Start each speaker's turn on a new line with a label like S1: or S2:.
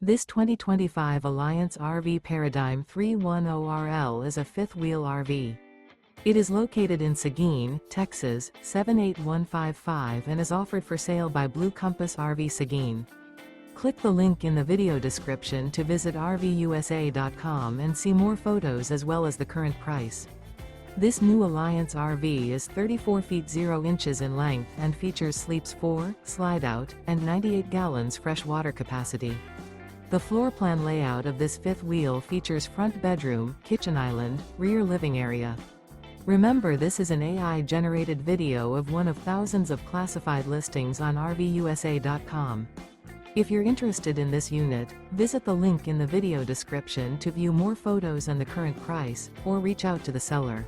S1: This 2025 Alliance RV Paradigm 310RL is a fifth-wheel RV. It is located in Seguin, Texas, 78155 and is offered for sale by Blue Compass RV Seguin. Click the link in the video description to visit RVUSA.com and see more photos as well as the current price. This new Alliance RV is 34 feet 0 inches in length and features sleeps 4, slide-out, and 98 gallons fresh water capacity. The floor plan layout of this fifth wheel features front bedroom, kitchen island, rear living area. Remember, this is an AI-generated video of one of thousands of classified listings on RVUSA.com. If you're interested in this unit, visit the link in the video description to view more photos and the current price, or reach out to the seller.